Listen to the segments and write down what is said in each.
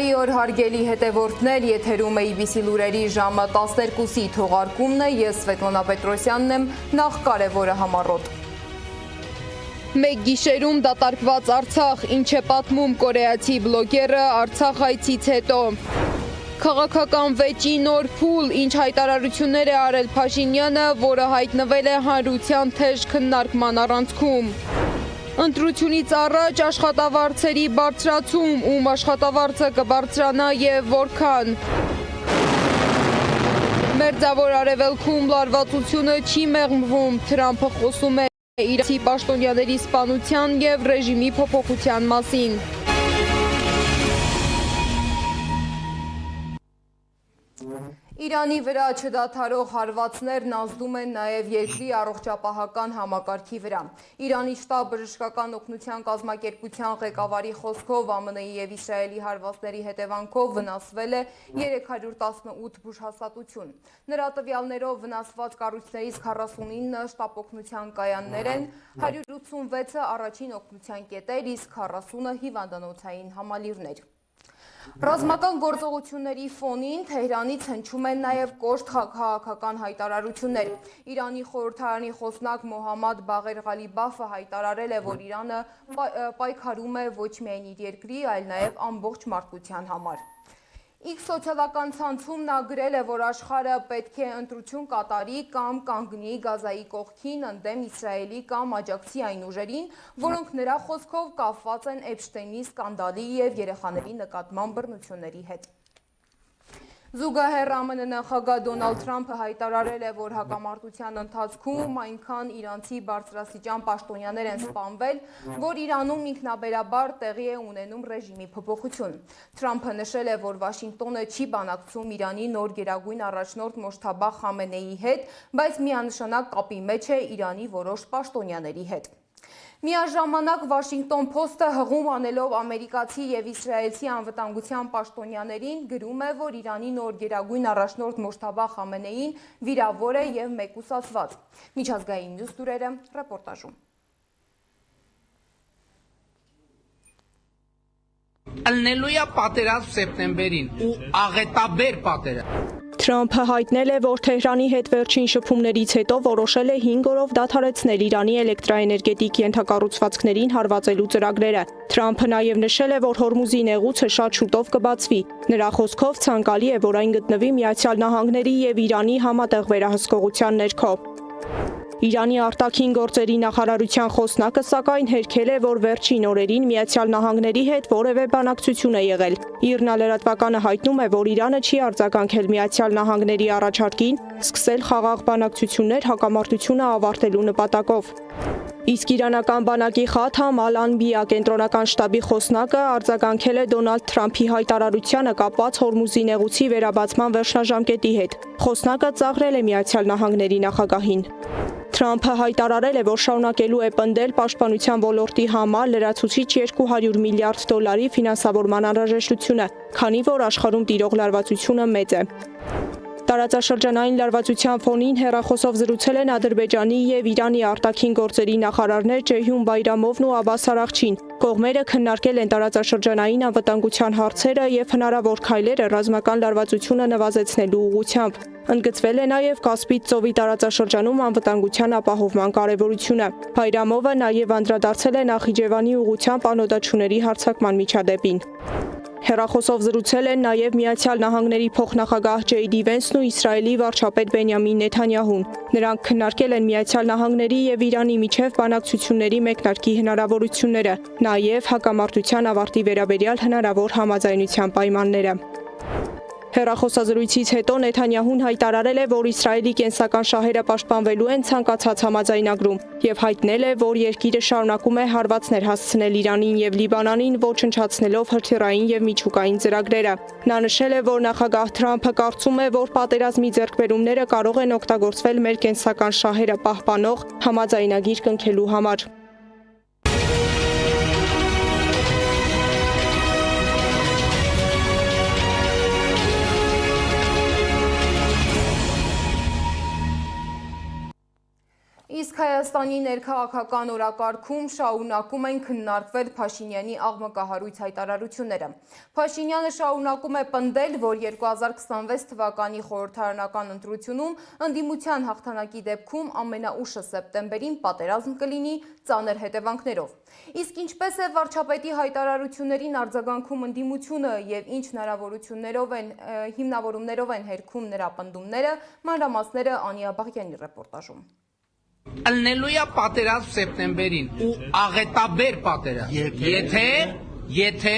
Բարի օր հարգելի հետևորդներ, եթերում է IBC լուրերի ժամը 12-ի թողարկումն է, ես Սվետլանա Պետրոսյանն եմ, նախ կարևորը համառոտ։ Մեկ գիշերում դատարկված Արցախ, ինչ է պատմում կորեացի բլոգերը Արցախ այցից հետո։ Քաղաքական վեճի նոր փուլ, ինչ հայտարարություններ է արել Փաշինյանը, որը հայտնվել է հանրության թեժ քննարկման առանցքում։ Ընտրությունից առաջ աշխատավարձերի բարձրացում, ում աշխատավարձը կբարձրանա եւ որքան։ Մերձավոր Արևելքում լարվածությունը չի մեղմվում, Թրամփը խոսում է իրանցի պաշտոնյաների սպանության եւ ռեժիմի փոփոխության մասին։ Իրանի վրա չդադարող հարվածներն ազդում են նաև երկրի առողջապահական համակարգի վրա։ Իրանի շտաբ բժշկական օգնության կազմակերպության ղեկավարի խոսքով ԱՄՆ-ի եւ Իսրայելի հարվածների հետևանքով վնասվել է 318 բուժհաստատություն։ Նրա տվյալներով վնասված կառույցներից 49-ը շտաբ օգնության կայաններ են, 186-ը առաջին օգնության կետեր, իսկ 40-ը հիվանդանոցային համալիրներ։ Ռազմական գործողությունների ֆոնին Թեհրանից հնչում են նաև կոշտ քաղաքական հայտարարություններ։ Իրանի խորհրդարանի խոսնակ Մոհամմադ Բաղեր Ղալիբաֆը հայտարարել է, որ Իրանը պայքարում է ոչ միայն իր երկրի, այլ նաև ամբողջ մարդկության համար։ X սոցիալական ցանցում նա գրել է, որ աշխարհը պետք է ընտրություն կատարի կամ կանգնի Գազայի կողքին ընդդեմ Իսրայելի կամ աջակցի այն ուժերին, որոնք նրա խոսքով կապված են Էփշտեյնի սկանդալի եւ երեխաների նկատմամբ բռնությունների հետ։ Զուգահեռ ԱՄՆ նախագահ Դոնալդ Թրամփը հայտարարել է, որ հակամարտության ընթացքում այնքան իրանցի բարձրաստիճան պաշտոնյաներ են սպանվել, որ Իրանում ինքնաբերաբար տեղի է ունենում ռեժիմի փոփոխություն։ Թրամփը նշել է, որ Վաշինգտոնը չի բանակցում Իրանի նոր գերագույն առաջնորդ Մոջթաբա Խամենեիի հետ, բայց միանշանակ կապի մեջ է Իրանի որոշ պաշտոնյաների հետ։ Միաժամանակ Վաշինգտոն Փոստը հղում անելով ամերիկացի եւ իսրայելցի անվտանգության պաշտոնյաներին գրում է, որ Իրանի նոր գերագույն առաջնորդ Մոջթաբա Խամենեին վիրավոր է եւ մեկուսացված։ Միջազգային մյուս լուրերը ռեպորտաժում։ Ելնելու է պատերազմ սեպտեմբերին ու աղետաբեր պատերազմ։ Թրամփը հայտնել է, որ Թեհրանի հետ վերջին շփումներից հետո որոշել է 5 օրով դադարեցնել Իրանի էլեկտրաէներգետիկ ենթակառուցվածքներին հարվածելու ծրագրերը։ Թրամփը նաև նշել է, որ Հորմուզի նեղուցը շատ շուտով կբացվի։ Նրա խոսքով ցանկալի է, որ այն գտնվի Միացյալ Նահանգների եւ Իրանի համատեղ վերահսկողության ներքո։ Իրանի արտաքին գործերի նախարարության խոսնակը սակայն հերքել է, որ վերջին օրերին Միացյալ Նահանգների հետ որևէ բանակցություն է եղել։ ԻՌՆԱ լրատվականը հայտնում է, որ Իրանը չի արձագանքել Միացյալ Նահանգների առաջարկին սկսել խաղաղ բանակցություններ հակամարտությունը ավարտելու նպատակով։ Իսկ իրանական բանակի Խաթամ Ալ-Անբիա կենտրոնական շտաբի խոսնակը արձագանքել է Դոնալդ Թրամփի հայտարարությանը կապված Հորմուզի նեղուցի վերաբացման վերջնաժամկետի հետ։ Խոսնակը ծաղրել է Միացյալ Նահանգների նախագահին։ Թրամփը հայտարարել է, որ շարունակելու է պնդել պաշտպանության ոլորտի համար լրացուցիչ $200 միլիարդ ֆինանսավորման անհրաժեշտությունը, քանի որ աշխարհում տիրող լարվածությունը մեծ է։ Տարածաշրջանային լարվածության ֆոնին հեռախոսով զրուցել են Ադրբեջանի եւ Իրանի արտաքին գործերի նախարարներ Ջեյհուն Բայրամովն ու Աբբաս Արաղչին։ Կողմերը քննարկել են տարածաշրջանային անվտանգության հարցերը եւ հնարավոր քայլերը ռազմական լարվածությունը նվազեցնելու ուղղությամբ։ Ընդգծվել է նաև Կասպից ծովի տարածաշրջանում անվտանգության ապահովման կարևորությունը։ Բայրամովը նաև անդրադարձել է Նախիջևանի ուղղությամբ անօդաչուների հարձակման միջադեպին։ Հեռախոսով զրուցել են նաև Միացյալ Նահանգների փոխնախագահ Ջեյ Դի Վենսն ու Իսրայելի վարչապետ Բենյամին Նեթանյահուն։ Նրանք քննարկել են Միացյալ Նահանգների եւ Իրանի միջև բանակցությունների մեկնարկի հնարավորությունները, նաև հակամարտության ավարտի վերաբերյալ հնարավոր համաձայնության պայմանները։ Հեռախոսազրույցից հետո Նեթանյահուն հայտարարել է, որ Իսրայելի կենսական շահերը պաշտպանվելու են ցանկացած համաձայնագրում եւ հայտնել է, որ երկիրը շարունակում է հարվածներ հասցնել Իրանին եւ Լիբանանին, ոչնչացնելով հրթիռային եւ միջուկային ծրագրերը։ Նա նշել է, որ նախագահ Թրամփը կարծում է, որ պատերազմի ձեռքբերումները կարող են օգտագործվել մեր կենսական շահերը պահպանող համաձայնագիր կնքելու համար։ Իսկ Հայաստանի ներքաղաքական օրակարգում շարունակում են քննարկվել Փաշինյանի աղմկահարույց հայտարարությունները։ Փաշինյանը շարունակում է պնդել, որ 2026 թվականի խորհրդարանական ընտրությունում ընդդիմության հաղթանակի դեպքում ամենաուշը սեպտեմբերին պատերազմ կլինի ծանր հետևանքներով։ Իսկ ինչպես է վարչապետի հայտարարություններին արձագանքում ընդդիմությունը եւ ինչ հիմնավորումներով են հերքում նրա պնդումները, մանրամասները Անի Աբաղյանի ռեպորտաժում։ Ալնելույա պատերազմ սեպտեմբերին ու աղետաբեր պատերազմ։ Եթե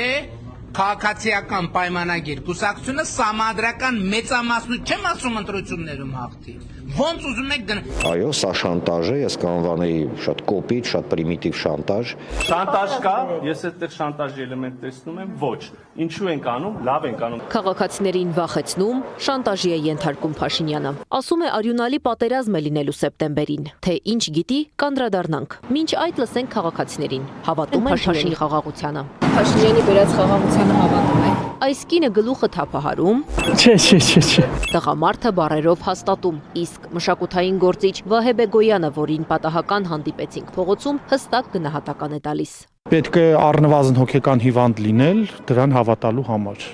քաղաքացիական պայմանագիր կուսակցությունը սահմանադրական մեծամասնություն չեմ ասում ընտրություններում հաղթի։ Ոնց ուզում եք գնա։ Այո, սա շանտաժ է, ես կանվանեի շատ կոպիտ, շատ պրիմիտիվ շանտաժ։ Շանտաժ կա, ես այդտեղ շանտաժի էլեմենտ տեսնում եմ, ոչ։ Ինչու ենք անում, լավ ենք անում։ Քաղաքացիներին վախեցնում, շանտաժի է ենթարկում Փաշինյանը։ Ասում է արյունալի պատերազմ է լինելու սեպտեմբերին, թե ինչ գիտի, կանդրադառնանք։ Մինչ այդ լսենք քաղաքացիներին։ Հավատում են Փաշինյանի խաղաղությանը։ Փաշինյանի վերած խաղաղությանը հավատում եք։ Այս կինը գլուխը թափահարում, Չէ։ տղամարդը բառերով հաստատում, իսկ մշակութային գործիչ Վահե Բեգոյանը, որին պատահական հանդիպեցինք փողոցում, հստակ գնահատական է տալիս։ Պետք է առնվազն հոգեկան հիվանդ լինել դրան հավատալու համար։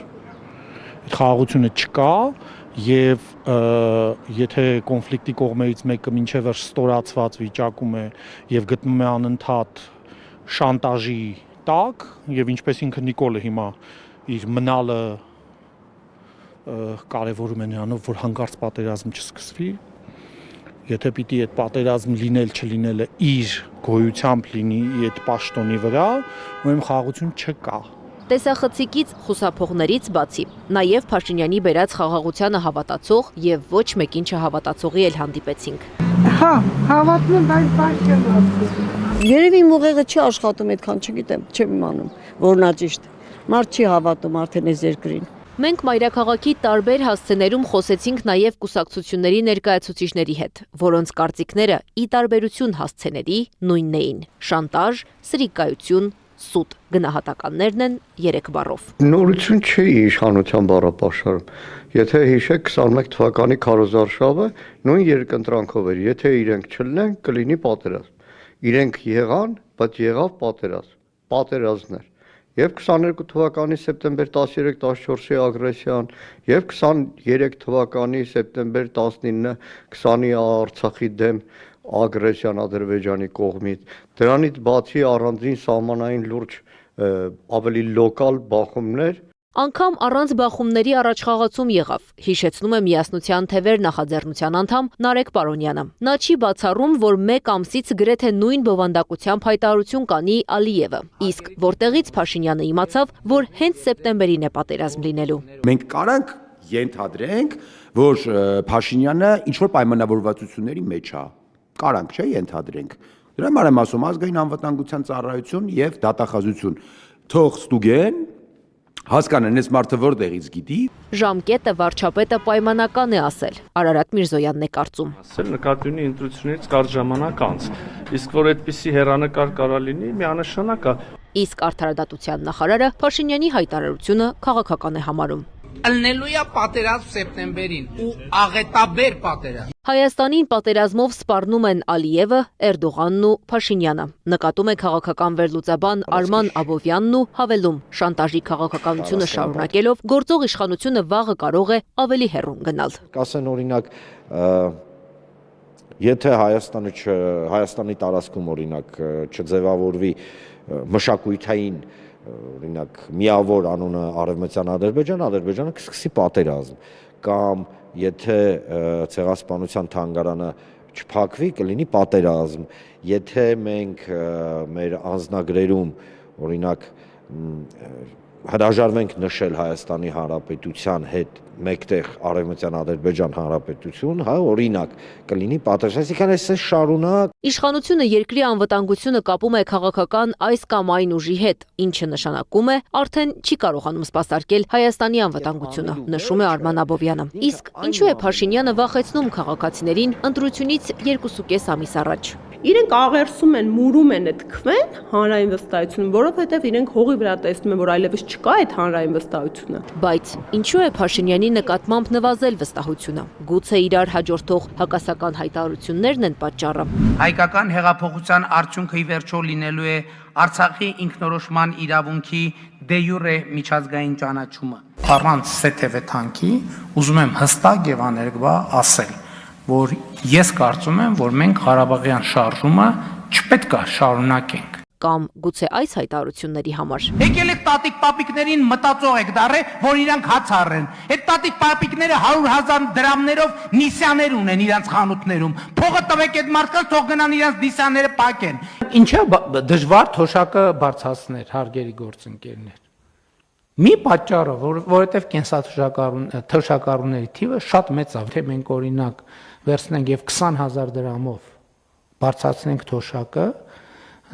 Այդ խաղաղությունը չկա եւ եթե կոնֆլիկտի կողմերից մեկը մինչև վերջ ստորացված վիճակում է եւ գտնում է անընդհատ շանտաժի տակ եւ ինչպես ինքը Նիկոլը հիմա իր մնալը կարևորում է նրանով, որ հանկարծ պատերազմ չսկսվի, եթե պիտի այդ պատերազմ լինել չլինելը իր գոյությամբ լինի այդ պաշտոնի վրա, ուրեմն խաղաղություն չկա։ Տեսախցիկից խուսափողներից բացի, նաև Փաշինյանի բերած խաղաղությանը հավատացող եւ ոչ մեկին չհավատացողի էլ հանդիպեցինք։ Հա, հավատում եմ, բայց բարձր։ Երևի իմ ուղեղը չի աշխատում այդքան, չգիտեմ, չեմ իմանում, որ նա ճիշտ։ Մարդ չի հավատում արդեն այս երկրին։ Մենք մայրաքաղաքի տարբեր հասցեներում խոսեցինք նաև կուսակցությունների ներկայացուցիչների հետ, որոնց կարծիքները ի տարբերություն հասցեների նույնն էին՝ շանտաժ, սրիկայություն, սուտ։ Գնահատականներն են 3 բառով։ Նորություն չի իշխանության բառապաշարում։ Եթե հիշեք 21 թվականի քարոզարշավը նույն երկընտրանքով էր, եթե իրենք չլինեն, կլինի պատերազմ։ Իրենք եղան, բայց եղավ պատերազմ։ Պատերազմներ։ Եվ 22 թվականի սեպտեմբեր 13-14-ի ագրեսիան, եւ 23 թվականի սեպտեմբեր 19-20-ի Արցախի դեմ ագրեսիան Ադրբեջանի կողմից։ Դրանից բացի առանձին սահմանային լուրջ ավելի լոկալ բախումներ։ Անգամ առանց բախումների առաջխաղացում եղավ, հիշեցնում է Միասնության թևեր նախաձեռնության անդամ Նարեկ Պարոնյանը։ Նա չի բացառում, որ 1 ամսից գրեթե նույն բովանդակությամբ հայտարարություն կանի Ալիևը, իսկ որտեղից Փաշինյանը իմացավ, որ հենց սեպտեմբերին է պատերազմ լինելու։ Մենք կարանք ենթադրենք, որ Փաշինյանը ինչ-որ պայմանավորվածությունների մեջ է։ Կարանք, չէ, ենթադրենք։ Դրա համար եմ ասում, ազգային անվտանգության ծառայություն եւ դատախազություն թող ստուգեն, հասկանան, այս մարդը որտեղից գիտի։ Ժամկետը վարչապետը պայմանական է ասել, Արարատ Միրզոյանն է կարծում։ Ասել նկատի ունի ընտրությունից կարճ ժամանակ անց, իսկ որ այդպիսի հեռանկար կարա լինի, միանշանակ է։ Իսկ արդարադատության նախարարը Փաշինյանի հայտարարությունը քաղաքական է համարում։ Ալնելույա պատերազմ սեպտեմբերին ու աղետաբեր պատերազմ։ Հայաստանին պատերազմով սպառնում են Ալիևը, Էրդողանն ու Փաշինյանը։ Նկատում է քաղաքական վերլուծաբան Արման Աբովյանն ու հավելում, շանտաժի քաղաքականությունը շարունակելով գործող իշխանությունը վաղը կարող է ավելի հեռուն գնալ։ Կասեն օրինակ, եթե Հայաստանի տարածքում օրինակ չձևավորվի մշակութային օրինակ միավոր անունը Արևմտյան Ադրբեջանը կսկսի պատերազմ, կամ եթե ցեղասպանության թանգարանը չփակվի, կլինի պատերազմ, եթե մենք մեր անձնագրերում օրինակ հրաժարվենք նշել Հայաստանի Հանրապետության հետ մեկտեղ Արևմտյան Ադրբեջան Հանրապետություն, հա, օրինակ կլինի պատերազմ, այսինքն այս շարունակ։ Իշխանությունը երկրի անվտանգությունը կապում է քաղաքական այս կամ այն ուժի հետ, ինչը նշանակում է արդեն չի կարողանում սպասարկել Հայաստանի անվտանգությունը, նշում է Արման Աբովյանը։ Իսկ ինչու է Փաշինյանը վախեցնում քաղաքացիներին ընտրությունից 2.5 ամիս առաջ։ իրենք աղերսում են, մուրում են այդ քվեն հանրային վստահությունը, որովհետև իրենք հողի վրա տեսնում են, որ այլևս չկա այդ հանրային վստահությունը։ Բայց ինչու է Փաշինյանի նկատմամբ նվազել վստահությունը։ Գուցե իրար հաջորդող հակասական հայտարարություններն են պատճառը։ Հայկական հեղափոխության արդյունքը ի վերջո լինելու է Արցախի ինքնորոշման իրավունքի դե յուրե միջազգային ճանաչումը։ Առանց սեթևե թանքի ուզում եմ հստակ եւ աներկբա ասել, որ ես կարծում եմ, որ մենք Ղարաբաղյան շարժումը չպետք է շարունակենք։ Կամ գուցե այս հայտարարությունների համար։ Եկել եք տատիկ պապիկներին մտածող եք դարե, որ իրանք հաց առեն։ Այդ տատիկ պապիկները 100,000 դրամներով նիսյաներ ունեն իրանք խանութներում։ Փողը տվեք այդ մարդկանց, թող գնան իրանք նիսյանները փակեն։ Ինչա դժվար թոշակը բարձրացներ, հարգելի գործընկերներ։ Մի պատճառը, որովհետև կենսաթոշակառուների թիվը շատ մեծ է, թե մենք օրինակ վերցնենք եւ 20,000 դրամով բարձրացնենք թոշակը,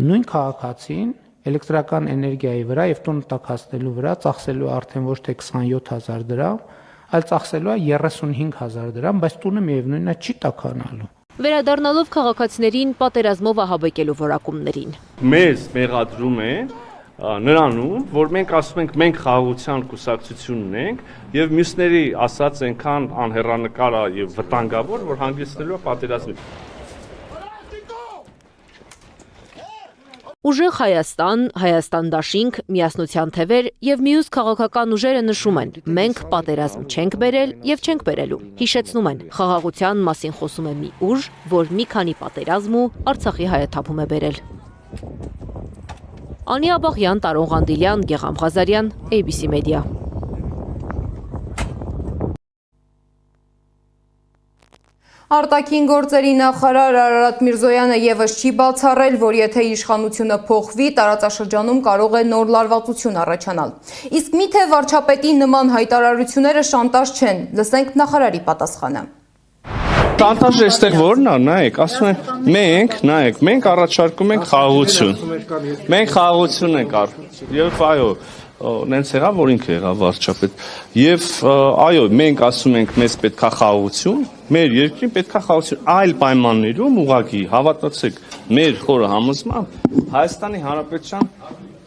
նույն քաղաքացին էլեկտրական էներգիայի վրա եւ տուն տաքացնելու վրա ծախսելու արդեն ոչ թե 27,000 դրամ, այլ ծախսելու է 35,000 դրամ, բայց տունը միևնույնն է չի տաքանալու։ Վերադառնալով քաղաքացիներին պատերազմով ահաբեկելու որակումներին։ Մեզ մեղադրում են նրանում, որ մենք ասում ենք մենք խաղաղության կուսակցությունն ենք եւ մյուսների ասած այնքան անհեռանկար եւ վտանգավոր, որ հանգեցնելու է պատերազմի։ Ուժեղ Հայաստան, Հայաստան դաշինք, միասնության թևեր եւ մյուս քաղաքական ուժերը նշում են. մենք պատերազմ չենք բերել եւ չենք բերելու։ Հիշեցնում են, խաղաղության մասին խոսում է մի ուժ, որ մի քանի պատերազմ ու Արցախի հայաթափում է բերել։ Անի Աբաղյան, Տարոն Ղանդիլյան, Գեգամ Ղազարյան, ABC Media։ Արտաքին գործերի նախարար Արարատ Միրզոյանը եւս չի բացառել, որ եթե իշխանությունը փոխվի, տարածաշրջանում կարող է նոր լարվածություն առաջանալ։ Իսկ միթե վարչապետի նման հայտարարությունները շանտաժ չեն։ Լսենք նախարարի պատասխանը։ Շանտաժը այստեղ որն է, նայեք, ասում են մենք առաջարկում ենք խաղաղություն։ Մենք խաղաղություն ենք եւ այո, նենց եղավ, որ ինքը եղավ վարչապետ։ Եվ այո, մենք ասում ենք մեզ պետքա խաղաղություն, մեր երկրին պետքա խաղաղություն, այլ պայմաններում ուղղակի հավատացեք մեր խորը համոզմամբ Հայաստանի Հանրապետության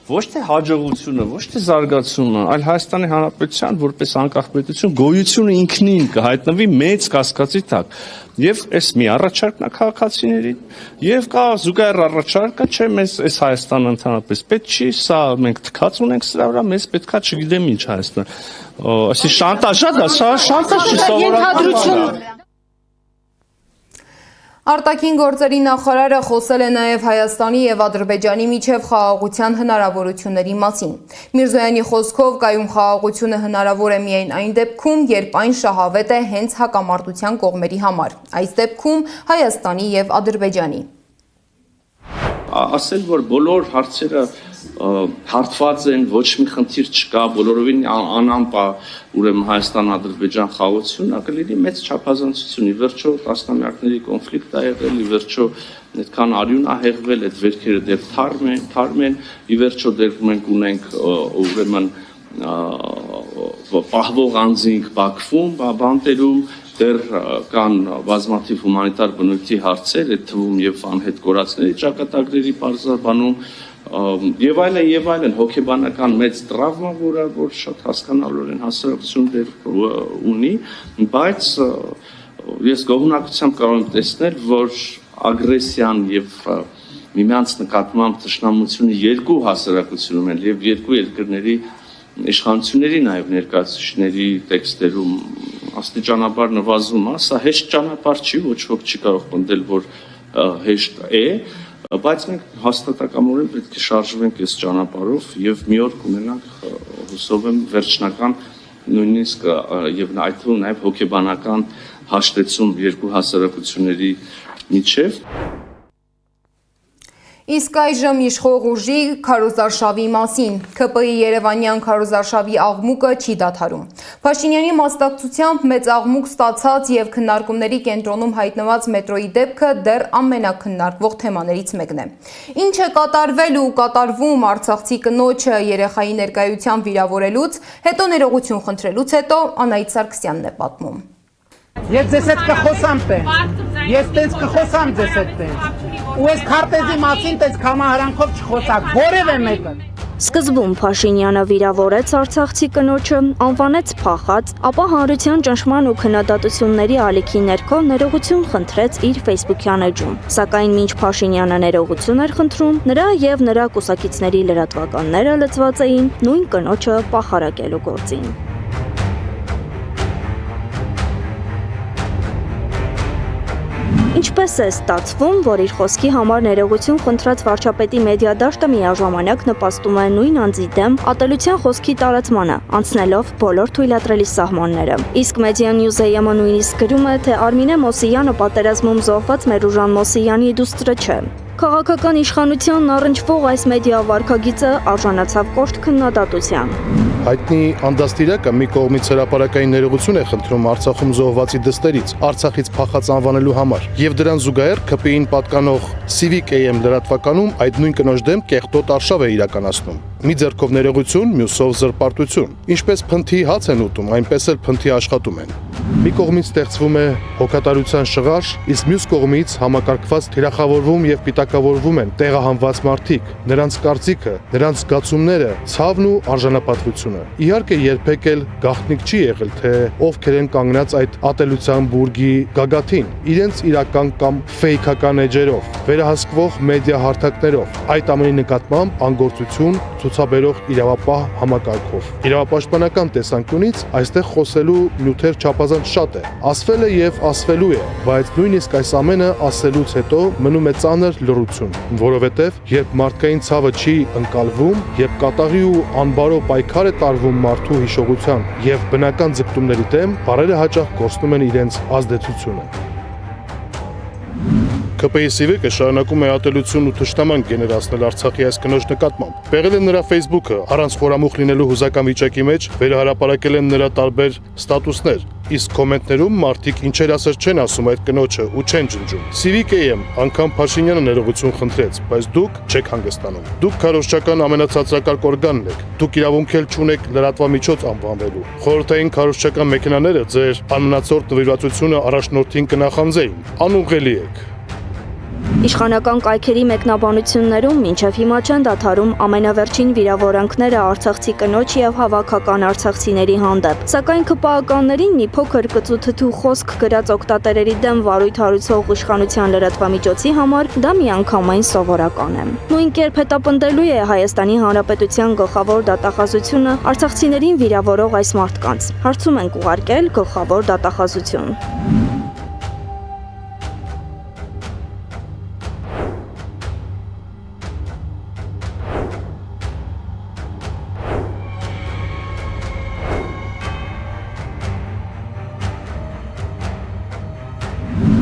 ոչ թե հաջողությունը, ոչ թե զարգացումը, այլ Հայաստանի Հանրապետության որպես անկախ պետություն գոյությունը ինքնին կհայտնվի մեծ կասկածի տակ։ Եվ այս մի առաջարկն է քաղաքացիներին, եւ կա զուգահեռ առաջարկը, չէ, մեզ այս Հայաստանը ընդհանրապես պետք չի, սա մենք թքած ունենք սրա վրա, մեզ պետքա չգիտեմ ինչ Հայաստան։ Այսի շանտաժա դա, սա շանտաժ չի, սովորական։ Արտաքին գործերի նախարարը խոսել է նաև Հայաստանի եւ Ադրբեջանի միջև խաղաղության հնարավորությունների մասին։ Միրզոյանի խոսքով կայուն խաղաղությունը հնարավոր է միայն այն դեպքում, երբ այն շահավետ է հենց հակամարտության կողմերի համար, այս դեպքում Հայաստանի եւ Ադրբեջանի։ Ասել, որ բոլոր հարցերը հարթված են, ոչ մի խնդիր չկա, բոլորովին անամպա ուրեմն Հայաստան-Ադրբեջան խաղաղությունը կլինի մեծ չափազանցություն։ Ի վերջո տասնամյակների կոնֆլիկտ է եղել, ի վերջո այդքան արյուն է հեղվել, այդ վերքերը դեռ թարմ են, ի վերջո դեռ մենք ունենք ուրեմն պահվող անձինք Բաքվում, բանտերում, դեռ կան բազմաթիվ հումանիտար բնույթի հարցեր, այդ թվում եւ անհետ կորածների ճակատագրերի բարձրաբանում եւ այլն հոգեբանական մեծ տրավմա, որ շատ հասկանալու են հասարակություն դեռ ունի, բայց ես գոհունակությամբ կարող եմ տեսնել, որ ագրեսիան եւ միմյանց նկատմամբ թշնամությունը երկու հասարակությունում են եւ երկու երկրների իշխանությունների նաեւ ներկայացուցիչների տեքստերում աստիճանաբար նվազում է, սա հեշտ ճանապարհ չի, ոչ ոք չի կարող պնդել, որ հեշտ է, բայց մենք հաստատակամորեն պետք է շարժվենք այս ճանապարհով եւ մի օր կունենանք, հուսով եմ, վերջնական նույնիսկ եւ այդ թվում նաեւ հոգեբանական հաշտեցում երկու հասարակությունների միջև։ Իսկ այժմ իշխող ուժի քարոզարշավի մասին։ ՔՊ-ի Երևանյան քարոզարշավի աղմուկը չի դադարում։ Փաշինյանի մասնակցությամբ մեծ աղմուկ ստացած եւ քննարկումների կենտրոնում հայտնված մետրոյի դեպքը դեռ ամենակննարկվող թեմաներից մեկն է։ Ինչ է կատարվել ու կատարվում արցախցի կնոջը երեխայի ներկայությամբ վիրավորելուց, հետո ներողություն խնդրելուց հետո Անահիտ Սարգսյանն է պատմում։ Ես ձեզ հետ կխոսամ տենց։ Ես տենց կխոսամ ձեզ հետ տենց։ Ու այս քարտեզի մասին տենց կամահարանքով չխոսակ, որևէ մեկը։ Սկզբում Փաշինյանը վիրավորեց արցախցի կնոջը, անվանեց փախած, ապա հանրության ճնշման ու քննադատությունների ալիքի ներքո ներողություն խնդրեց իր Facebook-յան էջում։ Սակայն մինչ Փաշինյանը ներողություն էր խնդրում, նրա եւ նրա կուսակիցների լրատվականները լծված էին նույն կնոջը պախարակելու գործին։ Ինչպես է ստացվում, որ իր խոսքի համար ներողություն խնդրած վարչապետի մեդիադաշտը միաժամանակ նպաստում է նույն անձի դեմ ատելության խոսքի տարածմանը, անցնելով բոլոր թույլատրելի սահմանները։ Իսկ Media-News-ը նույնիսկ գրում է, թե Արմինե Մոսիյանը պատերազմում զոհված Մերուժան Մոսիյանի դուստրը չէ։ Քաղաքական իշխանությանն առնչվող այս մեդիա վարքագիծը արժանացավ կոշտ քննադատության։ Հայտնի անդաստիրակը մի կողմից հրապարակային ներողություն է խնդրում Արցախում զոհվածի դստերից, Արցախից փախած անվանելու համար, եւ դրան զուգահեռ ԿՊԻ-ին պատկանող Civic AM լրատվականում այդ նույն կնոջ դեմ կեղտոտ արշավ է իրականացնում։ Մի ձեռքով ներողություն, մյուսով զրպարտություն։ Ինչպես փնթի հաց են ուտում, այնպես էլ փնթի աշխատում են։ Մի կողմից ստեղծվում է հոգատարության շղարշ, իսկ մյուս կողմից համակարգված թիրախավորվում եւ պիտակավորվում են տեղահանված մարդիկ, նրանց կարծիքը, նրանց զգացումները, ցավն ու արժանապատվությունը։ Իհարկե երբեք էլ գաղտնիք չի եղել, թե ովքեր են կանգնած այդ ատելության բուրգի գագաթին, իրենց իրական կամ ֆեյքական էջերով, վերահսկվող մեդիա հարթակներով, այդ ամենի նկատմամբ անգործություն ցուցաբերող իրավապահ համակարգով։ Իրավապաշտպանական տեսանկյունից այստեղ խոսելու նյութեր չափազանց շատ է։ Ասվել է եւ ասվելու է, բայց նույնիսկ այս ամենը ասելուց հետո մնում է ծանր լռություն, որովհետեւ երբ մարդկային ցավը չի ընկալվում, երբ կատաղի ու անբարո պայքար է տարվում մարդու հիշողության եւ բնական ձգտումների դեմ, բառերը հաճախ կորցնում են իրենց ազդեցությունը։ ԿՊԻ Civic-ը շարունակում է ատելություն ու թշնաման գեներացնել Արցախի այս կնոջ նկատմամբ։ Պեղել են նրա Facebook-ը, առանց խորամուխ լինելու հուզական վիճակի մեջ վերահրապարակել են նրա տարբեր ստատուսներ, իսկ կոմենտներում մարդիկ ինչեր ասած չեն ասում այդ կնոջը ու չեն ջնջում։ Civic AM անգամ Փաշինյանը ներողություն խնդրեց, բայց դուք չեք հանգստանում։ Դուք քարոզչական ամենացածրակարգ օրգանն եք։ Դուք իրավունք էլ չունեք լրատվամիջոց անվանվելու։ Խորհրդային քարոզչական մեքենաները ձեր անմնացորդ նվիրվածությունը առաջնորդին կնախանձեին։ Անուղղելի եք։ Իշխանական կայքերի մեկնաբանություններում մինչև հիմա չեն դադարում ամենավերջին վիրավորանքները արցախցի կնոջ եւ հավաքական արցախցիների հանդեպ։ Սակայն ԿՊԱ-ականներին մի փոքր կծու-թթու խոսք գրած օգտատերերի դեմ վարույթ հարուցող իշխանության լրատվամիջոցի համար դա միանգամայն սովորական է։ Նույն կերպ հետապնդելու է Հայաստանի Հանրապետության գլխավոր դատախազությունը արցախցիներին վիրավորող այս մարդկանց։ Հարցում ենք ուղարկել գլխավոր դատախազություն։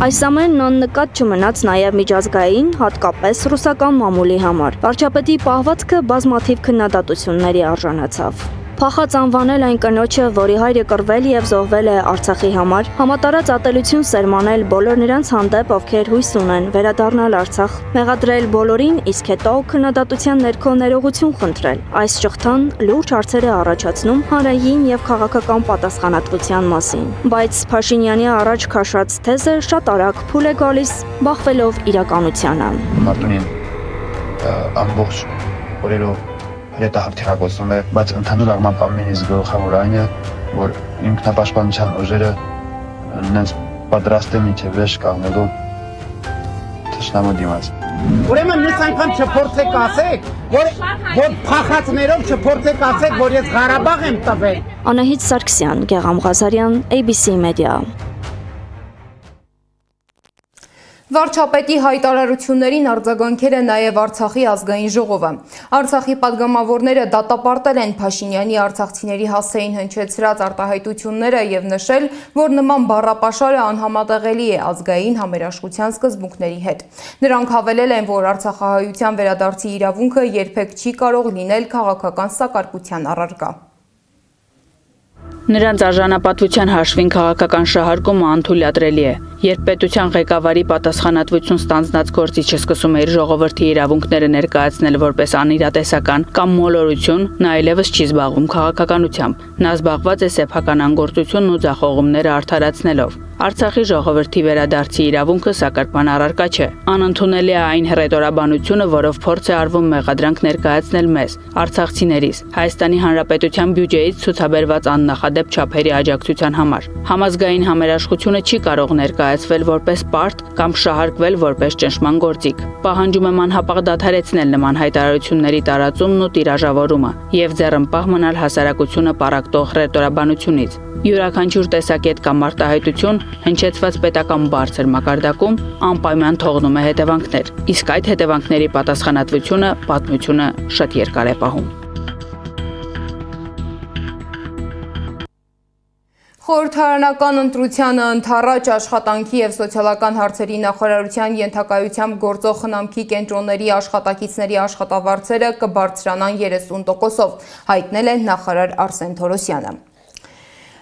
Այս ամենն աննկատ չմնաց նաև միջազգային, հատկապես ռուսական մամուլի համար։ Վարչապետի պահվածքը բազմաթիվ քննադատությունների արժանացավ։ Փախած անվանել այն կնոջը, որի հայրը կռվել եւ զոհվել է Արցախի համար, համատարած ատելություն սերմանել բոլոր նրանց հանդեպ, ովքեր հույս ունեն վերադառնալ Արցախ, մեղադրել բոլորին, իսկ հետո քննադատության ներքո ներողություն խնդրել։ Այս շղթան լուրջ հարցեր է առաջացնում հանրային եւ քաղաքական պատասխանատվության մասին։ Բայց Փաշինյանի առաջ քաշած թեզը շատ արագ փուլ է գալիս, բախվելով իրականությանը։ Մարտունին ամբողջ օրերով հետահրթիռակոծում է, բայց ընդհանուր առմամբ ամենից գլխավոր այն է, որ ինքնապաշտպանության ուժերը նրանց պատրաստ են իջե վեշ կանգնելու թշնամու դիմաց։ Ուրեմն ես անգամ չփորձեք ասեք, որ փախածներով չփորձեք ասեք, որ ես Ղարաբաղ եմ տվել։ Անահիտ Սարգսյան, Գեղամ Ղազարյան, ABC Media։ Վարչապետի հայտարարություններին արձագանքել է նաև Արցախի ազգային ժողովը։ Արցախի падգամավորները դատապարտել են Փաշինյանի արցախցիների հասցեին հնչեցրած արտահայտությունները եւ նշել, որ նման բառապաշարը անհամատեղելի է ազգային համերաշխության սկզբունքների հետ։ Նրանք հավելել են, որ արցախահայության վերադարձի իրավունքը երբեք չի կարող լինել քաղաքական սակարկության առարկա։ Նրանց արժանապատվության հաշվին քաղաքական շահարկումը անթույլատրելի է։ Երբ պետության ղեկավարի պատասխանատվություն ստանձնած գործիչը սկսում է իր ժողովրդի իրավունքները ներկայացնել որպես անիրատեսական կամ մոլորություն, նա այլևս չի զբաղվում քաղաքականությամբ։ Նա զբաղված է սեփական անգործությունն ու ձախողումները արդարացնելով։ Արցախի ժողովրդի վերադարձի իրավունքը սակարկման առարկա չէ։ Անընդունելի է այն հռետորաբանությունը, որով փորձ է արվում մեղադրանք ներկայացնել մեզ, արցախցիներիս, Հայաստանի Հանրապետության բյուջեից ցուցաբերված աննախադեպ չափերի աջակցության համար։ Համազգային համերաշխությունը չի կարող ներկայացվել որպես պարտ կամ շահարկվել որպես ճնշման գործիք։ Պահանջում եմ անհապաղ դադարեցնել նման հայտարարությունների տարածումն ու տիրաժավորումը եւ ձեռնպահ մնալ հասարակությունը պառակտող հռետորաբանությունից։ Յուրաքանչյուր տեսակետ կամ արտահայտություն հնչեցված պետական բարձր մակարդակում անպայման թողնում է հետևանքներ, իսկ այդ հետևանքների պատասխանատվությունը պատմությունը շատ երկար է պահում։ Խորհրդարանական ընտրությանը ընդառաջ աշխատանքի եւ սոցիալական հարցերի նախարարության ենթակայությամբ գործող խնամքի կենտրոնների աշխատակիցների աշխատավարձերը կբարձրանան 30%-ով, հայտնել է նախարար Արսեն Թորոսյանը։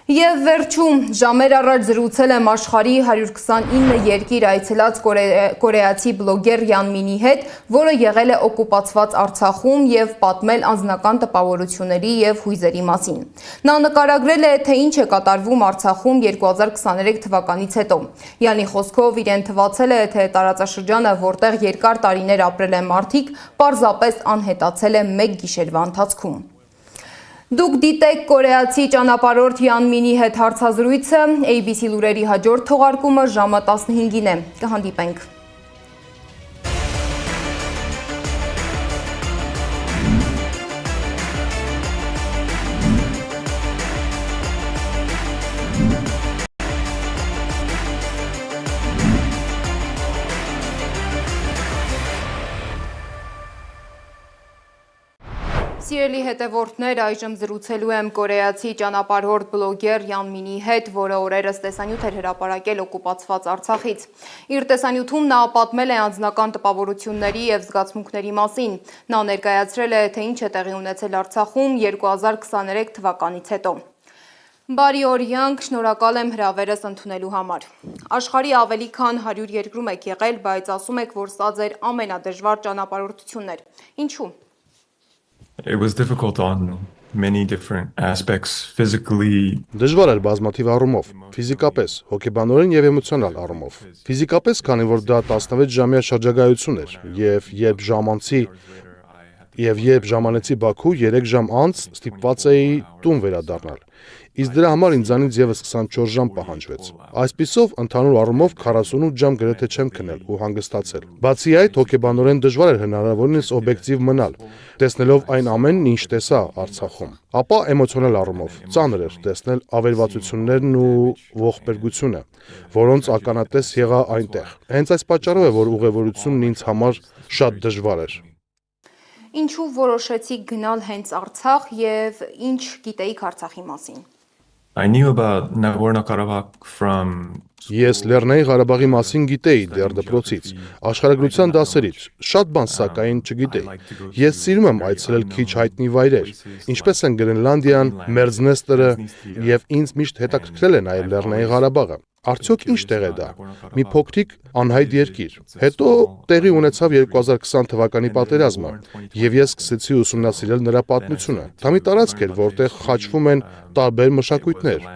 Եվ վերջում ժամեր առաջ զրուցել եմ աշխարհի 129 երկիր այցելած կորեացի բլոգեր Յան Մինի հետ, որը եղել է օկուպացված Արցախում եւ պատմել անձնական տպավորությունների եւ հույզերի մասին։ Նա նկարագրել է, թե ինչ է կատարվում Արցախում 2023 թվականից հետո։ Յանի խոսքով իրեն թվացել է, թե տարածաշրջանը, որտեղ երկար տարիներ ապրել են մարդիկ, պարզապես անհետացել է մեկ գիշերվա ընթացքում։ Դուք դիտեք կորեացի ճանապարհորդ Յան Մինի հետ հարցազրույցը, ABC լուրերի հաջորդ թողարկումը ժամը 15-ին է։ Կհանդիպենք։ Սիրելի հետևորդներ, այժմ զրուցելու եմ կորեացի ճանապարհորդ բլոգեր Յան Մինի հետ, որը օրերս տեսանյութ էր հրապարակել օկուպացված Արցախից։ Իր տեսանյութում նա պատմել է անձնական տպավորությունների եւ զգացմունքների մասին։ Նա ներկայացրել է, թե ինչ է տեղի ունեցել Արցախում 2023 թվականից հետո։ Բարի օրյանք, շնորհակալ եմ հրավերս ընդունելու համար։ Աշխարհի ավելի քան 100 երկրում եք եղել, բայց ասում եք, որ սա ձեր ամենադժվար ճանապարհորդությունն էր։ Ինչու՞։ It was difficult on many different aspects physically. Դժվար էր բազմաթիվ առումով, ֆիզիկապես, հոգեբանորեն եւ էմոցիոնալ առումով։ Ֆիզիկապես, քանի որ դա 16 ժամյա շրջագայություն էր, եւ երբ ժամանեցի Բաքու 3 ժամ անց ստիպված էի տուն վերադառնալ։ Իսկ դրա համար ինձանից եւս 24 ժամ պահանջվեց։ Այսպիսով, ընդհանուր առումով 48 ժամ գրեթե չեմ քնել ու հանգստացել։ Բացի այդ, հոգեբանորեն դժվար էր հնարավորինս օբյեկտիվ մնալ, տեսնելով այն ամենն, ինչ տեսա Արցախում։ Ապա էմոցիոնալ առումով ծանր էր տեսնել ավերվածություններն ու ողբերգությունը, որոնց ականատես եղա այնտեղ։ Հենց այս պատճառով է, որ ուղևորությունն ինձ համար շատ դժվար էր։ Ինչու որոշեցիք գնալ հենց Արցախ եւ ինչ գիտեիք Արցախի մասին։ I knew about Nagorno-Karabakh from Ես Լեռնային Ղարաբաղի մասին գիտեի դեռ դպրոցից, աշխարհագրության դասերից, շատ բան սակայն չգիտեի։ Ես սիրում եմ այցելել քիչ հայտնի վայրեր, ինչպես են Գրենլանդիան, Մերձնեստրը, եւ ինձ միշտ հետաքրքրել է նաեւ Լեռնային Ղարաբաղը։ Արդյոք ինչ տեղ է դա։ Մի փոքրիկ անհայտ երկիր։ Հետո տեղի ունեցավ 2020 թվականի պատերազմը, եւ ես սկսեցի ուսումնասիրել նրա պատմությունը։ Դա մի տարածք էր, որտեղ խաչվում են տարբեր մշակույթներ,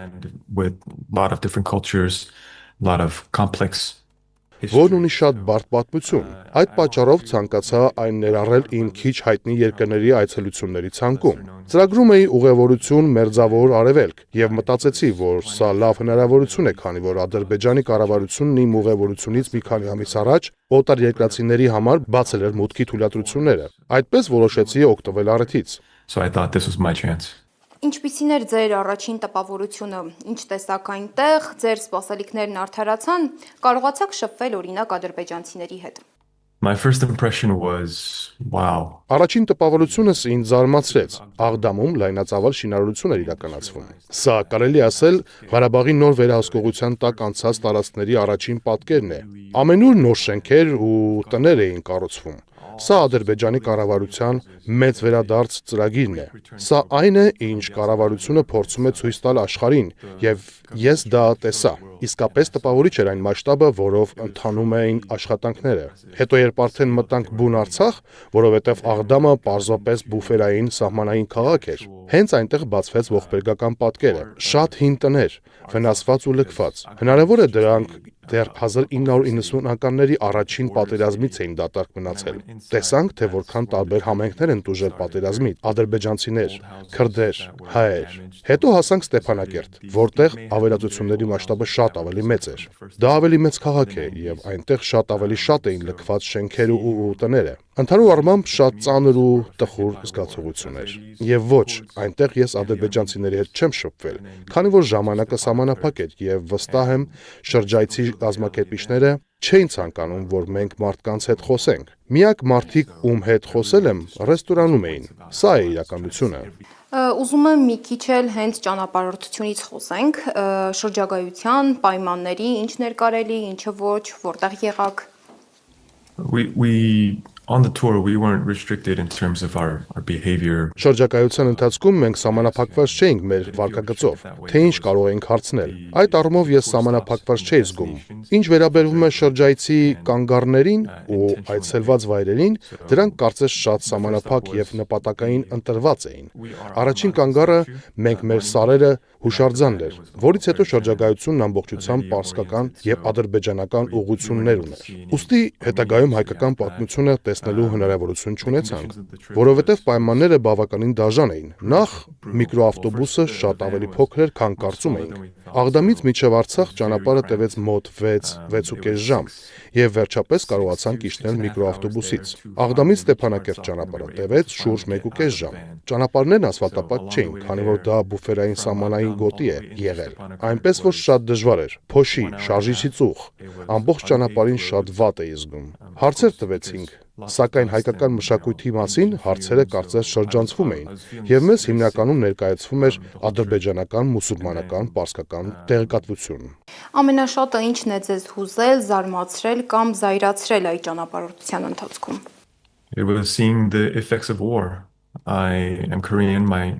որն ունի շատ բարդ պատմություն։ Այդ պատճառով ցանկացա այն ներառել իմ քիչ հայտնի երկրների այցելությունների ցանկում։ Ծրագրում էի ուղևորություն Մերձավոր Արևելք եւ մտածեցի, որ սա լավ հնարավորություն է, քանի որ Ադրբեջանի կառավարությունն իմ ուղևորությունից մի քանի ամիս առաջ օտար երկրացիների համար բացել էր մուտքի թույլատրությունները։ Այդպես որոշեցի օգտվել առիթից։ So I thought this was my chance. Ինչպիսին էր ձեր առաջին տպավորությունը, ինչ տեսակ այնտեղ, ձեր սպասելիքներն արդարացան, կարողացաք շփվել օրինակ ադրբեջանցիների հետ։ My first impression was wow. Առաջին տպավորությունս ինձ զարմացրեց։ Աղդամում լայնածավալ շինարարություն էր իրականացվում։ Սա կարելի ասել Ղարաբաղի նոր վերահսկողության տակ անցած տարածքների առաջին պատկերն է։ Ամենուր նոր շենքեր ու տներ էին կառուցվում։ Սա Ադրբեջանի կառավարության մեծ վերադարձ ծրագիրն է։ Սա այն է, ինչ կառավարությունը փորձում է ցույց տալ աշխարհին, եւ ես դա տեսա։ Իսկապես տպավորիչ էր այն մասշտաբը, որով ընթանում էին աշխատանքները։ Հետո երբ արդեն մտանք բուն Արցախ, որովհետև Աղդամը պարզապես բուֆերային սահմանային քաղաք էր, հենց այնտեղ բացվեց ողբերգական պատկերը։ Շատ հին տներ, վնասված ու լքված։ Հնարավոր է դրանք դեռ 1990-ականների առաջին պատերազմից էին դատարկ մնացել։ Տեսանք, թե որքան տարբեր համայնքներ են տուժել պատերազմից՝ ադրբեջանցիներ, քրդեր, հայեր։ Հետո հասանք Ստեփանակերտ, որտեղ ավերածությունների մասշտաբը շատ ավելի մեծ էր։ Դա ավելի մեծ քաղաք է, եւ այնտեղ շատ ավելի շատ էին լքված շենքերը ու տները։ Ընդհանուր առմամբ շատ ծանր ու տխուր զգացողություն էր։ Եվ ոչ, այնտեղ ես ադրբեջանցիների հետ չեմ շփվել, քանի որ ժամանակը սահմանափակ էր եւ վստահ եմ շրջայցի կազմակերպիչները չէին ցանկանում, որ մենք մարդկանց հետ խոսենք։ Միակ մարդիկ, ում հետ խոսել եմ, ռեստորանում էին։ Սա է իրականությունը։ Ուզում եմ մի քիչ էլ հենց ճանապարհորդությունից խոսենք, շրջագայության, պայմանների, ինչն էր կարելի, ինչը ոչ, որտեղ եղաք։ We on the tour we weren't restricted in terms of our behavior. Շրջակայության ընթացքում մենք սահմանափակված չէինք մեր վարքագծով, թե ինչ կարող էինք հարցնել։ Այդ առումով ես սահմանափակված չէի զգում։ Ինչ վերաբերվում է շրջայցի կանգառներին ու այցելված վայրերին, դրանք կարծես շատ սահմանափակ եւ նպատակային ընտրված էին։ Առաջին կանգառը մենք մեր սարերը հուշարձանն էր, որից հետո շրջագայությունն ամբողջությամբ պարսկական եւ ադրբեջանական ուղղություններ ուներ։ Ոստի հետագայում հայկական պատմությունը տեսնելու հնարավորություն չունեցանք, որովհետև պայմանները բավականին դաժան էին։ Նախ միկրոավտոբուսը շատ ավելի փոքր էր, քան կարծում էինք։ Աղդամից մինչև Արցախ ճանապարհը տևեց մոտ 6-6.5 ժամ, եւ վերջապես կարողացանք իջնել միկրոավտոբուսից։ Աղդամից Ստեփանակերտ ճանապարհը տևեց շուրջ 1.5 ժամ։ Ճանապարհներն ասֆալտապատ չէին, քանի որ դա բուֆերային սահմանային գոտի է եղել։ Այնպես որ շատ դժվար էր։ Փոշի, շարժիչի ծուխ, ամբողջ ճանապարհին շատ վատ էի զգում։ Հարցեր տվեցինք, սակայն հայկական մշակույթի մասին հարցերը կարծես շրջանցվում էին, եւ մեզ հիմնականում ներկայացվում էր ադրբեջանական, մուսուլմանական, պարսկական տեղեկատվություն։ Ամենաշատը ինչն է ձեզ հուզել, զարմացրել կամ զայրացրել այդ ճանապարհորդության ընթացքում։ It was seeing the effects of war. I am Korean, my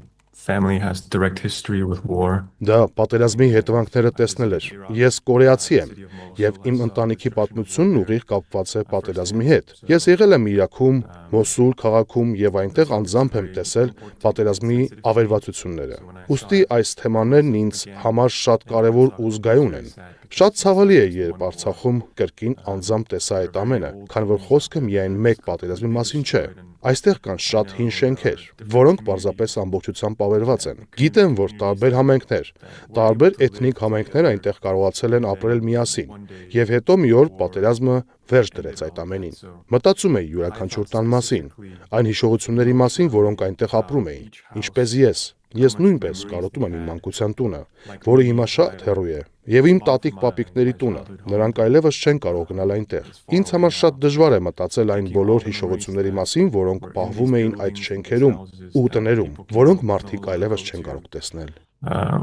family has direct history with war. Դա պատերազմի հետևանքները տեսնել էր։ Ես կորեացի եմ եւ իմ ընտանիքի պատմությունն ուղիղ կապված է պատերազմի հետ։ Ես եղել եմ Իրաքում, Մոսուլ քաղաքում եւ այնտեղ անձամբ եմ տեսել պատերազմի ավերվածությունները։ Ոստի այս թեմաներն ինձ համար շատ կարեւոր ու զգայուն են։ Շատ ցավալի է, երբ Արցախում կրկին անձամբ տեսա այդ ամենը, քանի որ խոսքը միայն մեկ պատերազմի մասին չէ։ Այստեղ կան շատ հին շենքեր, որոնք պարզապես ամբողջությամբ ավերված են։ Գիտեմ, որ տարբեր համայնքներ, տարբեր էթնիկ համայնքներ այնտեղ կարողացել են ապրել միասին, եւ հետո մի օր պատերազմը վերջ դրեց այդ ամենին։ Մտածում էի յուրաքանչյուր տան մասին, այն հիշողությունների մասին, որոնք այնտեղ ապրում էին, ինչպես ես։ Ես նույնպես կարոտում եմ իմ մանկության տունը, որը հիմա շատ հեռու է, եւ իմ տատիկ-պապիկների տունը, նրանք այլևս չեն կարող գնալ այնտեղ։ Ինձ համար շատ դժվար է մտածել այն բոլոր հիշողությունների մասին, որոնք պահվում էին այդ շենքերում ու տներում, որոնք մարդիկ այլևս չեն կարող տեսնել։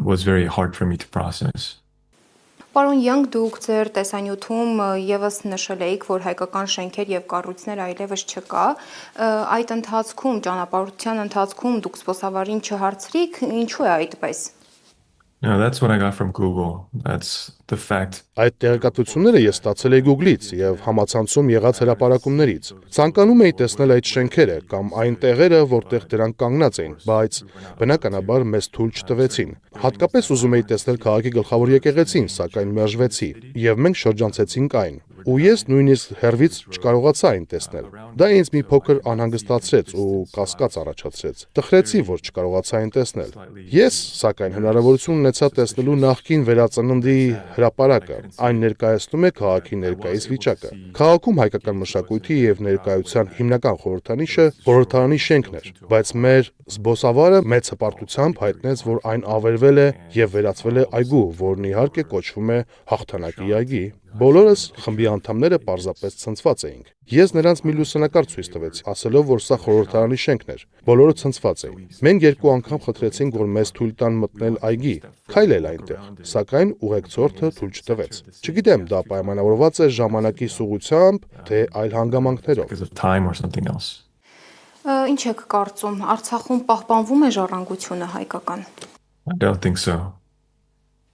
Was very hard for me to process. Պարոն Յանգ, դուք ձեր տեսանյութում եւս նշել էիք, որ հայկական շենքեր եւ կառույցներ այլևս չկա։ Այդ ընթացքում, ճանապարհորդության ընթացքում դուք զբոսավարին չհարցրիք, ինչու է այդպես։ No, that's what I got from Google. That's the fact. Այդ տեղեկատվությունները ես ստացել էի Google-ից եւ համացանցում եղած հրապարակումներից։ Ցանկանում էի տեսնել այդ շենքերը կամ այն տեղերը, որտեղ դրանք կանգնած էին, բայց բնականաբար մեզ թույլ չտվեցին։ Հատկապես ուզում էի տեսնել քաղաքի գլխավոր եկեղեցին, սակայն մերժվեցի եւ մենք շրջանցեցինք այն։ Ու ես նույնիսկ հեռվից չկարողացա այն տեսնել։ Դա ինձ մի փոքր անհանգստացրեց ու կասկած առաջացրեց։ Տխրեցի, որ չկարողացա այն տեսնել։ Ես, սակայն, հնարավորություն ունեցա տեսնելու նախկին վերածննդի հրապարակը։ Այն ներկայացնում է քաղաքի ներկայիս վիճակը։ Քաղաքում հայկական մշակույթի եւ ներկայության հիմնական խորհրդանիշը խորհրդարանի շենքն էր, բայց մեր զբոսավարը մեծ հպարտությամբ հայտնեց, որ այն ավերվել է եւ վերածվել է այգու, որն իհարկե կոչվում է Հաղթանակի այգի։ Բոլորս խմբի անդամները պարզապես ցնցված էինք։ Ես նրանց մի լուսանկար ցույց տվեցի, ասելով, որ սա խորհրդարանի շենքն էր։ Բոլորը ցնցված էին։ Մենք երկու անգամ խնդրեցինք, որ մեզ թույլ տան մտնել այգի, քայլել այնտեղ, սակայն ուղեկցորդը թույլ չտվեց։ Չգիտեմ, դա պայմանավորված է ժամանակի սուղությամբ, թե այլ հանգամանքներով։ Ինչ եք կարծում, Արցախում պահպանվում է ժառանգությունը հայկական։ I don't think so.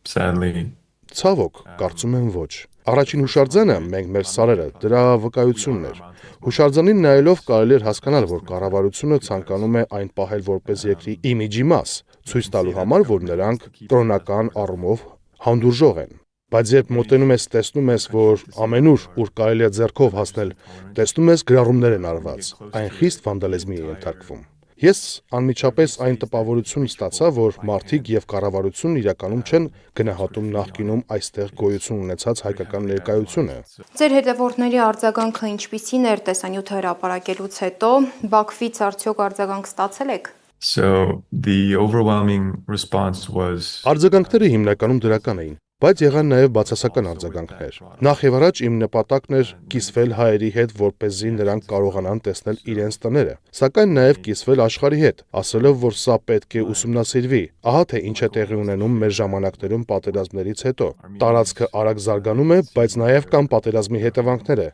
Sadly. Ցավոք, կարծում եմ ոչ։ Առաջին հուշարձանը մենք մեր սարերը, դրա վկայությունն էր։ Հուշարձանին նայելով կարելի էր հասկանալ, որ կառավարությունը ցանկանում է այն պահել որպես երկրի իմիջի մաս, ցույց տալու համար, որ նրանք կրոնական առումով հանդուրժող են։ Բայց երբ մոտենում ես, տեսնում ես, որ ամենուր, ուր կարելի է ձեռքով հասնել, տեսնում ես գրառումներ են արված, այն խիստ վանդալիզմի է ենթարկվում։ Ես անմիջապես այն տպավորությունն ստացա, որ մարդիկ եւ կառավարությունն իրականում չեն գնահատում նախկինում այստեղ գոյություն ունեցած հայկական ներկայությունը։ Ձեր հետևորդների արձագանքը ինչպիսին էր տեսանյութը հրապարակելուց հետո, Բաքվից արդյոք արձագանք ստացել եք։ So the overwhelming response was Արձագանքները հիմնականում դրական էին, բայց եղան նաև բացասական արձագանքներ։ Նախ եւ առաջ իմ նպատակն էր կիսվել հայերի հետ, որպեսզի նրանք կարողանան տեսնել իրենց տները, սակայն նաև կիսվել աշխարհի հետ, ասելով, որ սա պետք է ուսումնասիրվի։ Ահա թե ինչ է տեղի ունենում մեր ժամանակներում պատերազմներից հետո։ Տարածքը արագ զարգանում է, բայց նաև կան պատերազմի հետևանքները,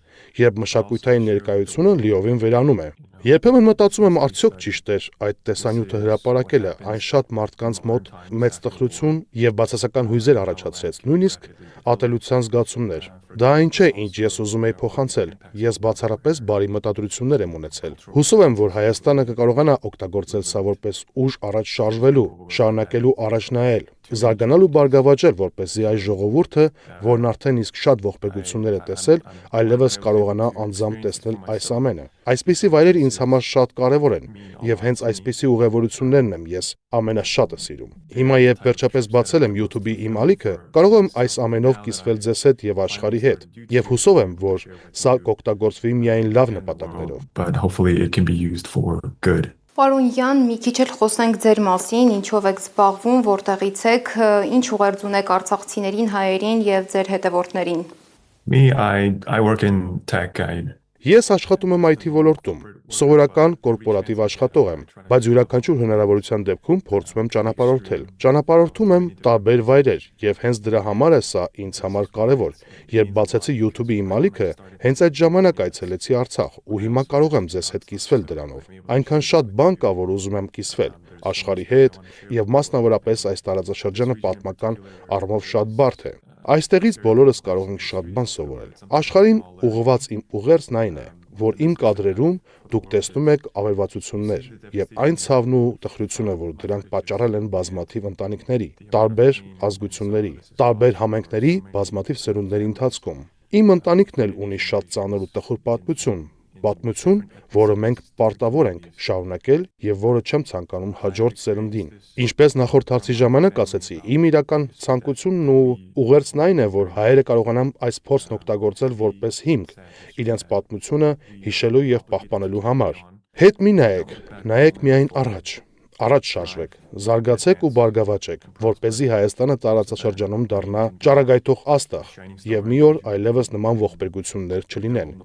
երբ մշակութային ներկայությունը լիովին վերանում է։ Երբեմն մտածում եմ, արդյոք ճիշտ էր այդ տեսանյութը հրապարակելը, այն շատ մարդկանց մոտ մեծ տխրություն եւ բացասական հույզեր առաջացրեց, նույնիսկ ատելության զգացումներ։ Դա այն չէ, ինչ ես ուզում եի փոխանցել։ Ես բացառապես բարի մտադրություններ եմ ունեցել։ Հուսով եմ, որ Հայաստանը կկարողանա օգտագործել սա որպես ուժ առաջ շարժվելու, շարունակելու առաջ նայել, զարգանալ ու բարգավաճել, որպեսզի այս ժողովուրդը, որն արդեն իսկ շատ ողբերգություններ է տեսել, այլևս կարողանա անձամբ տեսնել այս ամենը։ Այսպիսի վայրեր ինձ համար շատ կարևոր են, եւ հենց այսպիսի ուղևորություններն եմ ես ամենաշատը սիրում։ Հիմա երբ վերջապես բացել եմ YouTube-ի իմ ալիքը, կարող եմ այս ամենով կիսվել ձեզ հետ եւ աշխարհի հետ, եւ հուսով եմ, որ սա կօգտագործվի միայն լավ նպատակներով։ But hopefully it can be used for good. Պարոն Յան, մի քիչ էլ խոսենք ձեր մասին, ինչով եք զբաղվում, որտեղից եք, ինչ ուղերձ ունեք արցախցիներին, հայերին եւ ձեր հետևորդներին։ I work in tech. Ես աշխատում եմ IT ոլորտում, սովորական կորպորատիվ աշխատող եմ, բայց յուրաքանչյուր հնարավորության դեպքում փորձում եմ ճանապարհորդել։ Ճանապարհորդում եմ տարբեր վայրեր, եւ հենց դրա համար է սա ինձ համար կարևոր։ Երբ բացեցի YouTube-ի իմ ալիքը, հենց այդ ժամանակ այցելեցի Արցախ ու հիմա կարող եմ ձեզ հետ կիսվել դրանով։ Այնքան շատ բան կա, որ ուզում եմ կիսվել աշխարհի հետ, եւ մասնավորապես այս տարածաշրջանը պատմական առումով շատ բարդ է։ Այստեղից բոլորս կարող ենք շատ բան սովորել։ Աշխարհին ուղղված իմ ուղերձն այն է, որ իմ կադրերում դուք տեսնում եք ավերվածություններ եւ այն ցավն ու տխրությունը, որ դրանք պատճառել են բազմաթիվ ընտանիքների, տարբեր ազգությունների, տարբեր համայնքների բազմաթիվ սերունդների ընթացքում։ Իմ ընտանիքն էլ ունի շատ ծանր ու տխուր պատմություն, որը մենք պարտավոր ենք շարունակել եւ որը չեմ ցանկանում հաջորդ սերնդին։ Ինչպես նախորդ հարցի ժամանակ ասեցի, իմ իրական ցանկությունն ու ուղերձն այն է, որ հայերը կարողանան այս փորձն օգտագործել որպես հիմք իրենց պատմությունը հիշելու եւ պահպանելու համար։ Հետ մի նայեք միայն առաջ շարժվեք, զարգացեք ու բարգավաճեք, որպեսզի Հայաստանը տարածաշրջանում դառնա ճառագայթող աստղ եւ մի օր այլևս նման ողբերգություններ չլինեն։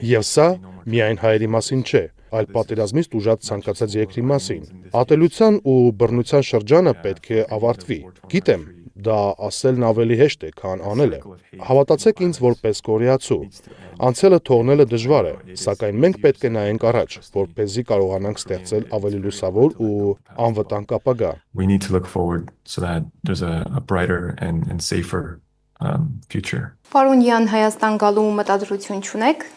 Եվ սա միայն հայերի մասին չէ, այլ պատերազմից տուժած ցանկացած երկրի մասին։ Ատելության ու բռնության շրջանը պետք է ավարտվի։ Գիտեմ, դա ասելն ավելի հեշտ է, քան անելը։ Հավատացեք ինձ որպես կորեացու։ Անցյալը թողնելը դժվար է, սակայն մենք պետք է նայենք առաջ, որպեսզի կարողանանք ստեղծել ավելի լուսավոր ու անվտանգ ապագա։ We need to look forward so that there's a brighter and safer future. Պարոն Յան, Հայաստան գալու մտադրություն չունեք։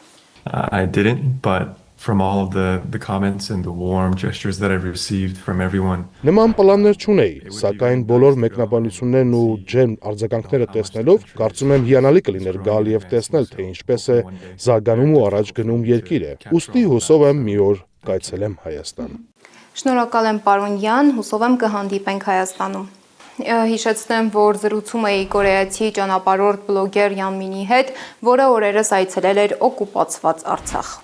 I didn't, but from all of the comments and the warm gestures that I've received from everyone. Նման պլաններ չունեի, սակայն բոլոր մեկնաբանություններն ու ջերմ արձագանքները տեսնելով, կարծում եմ հիանալի կլիներ գալ եւ տեսնել, թե ինչպես է զարգանում ու առաջ գնում երկիրը։ Ուստի հուսով եմ մի օր կայցելեմ Հայաստան։ Շնորհակալ եմ, պարոն Յան, հուսով եմ կհանդիպենք Հայաստանում։ Հիշեցնեմ, որ զրուցում էի կորեացի ճանապարհորդ բլոգեր Յան Մինի հետ, որը օրերս այցելել էր օկուպացված Արցախ։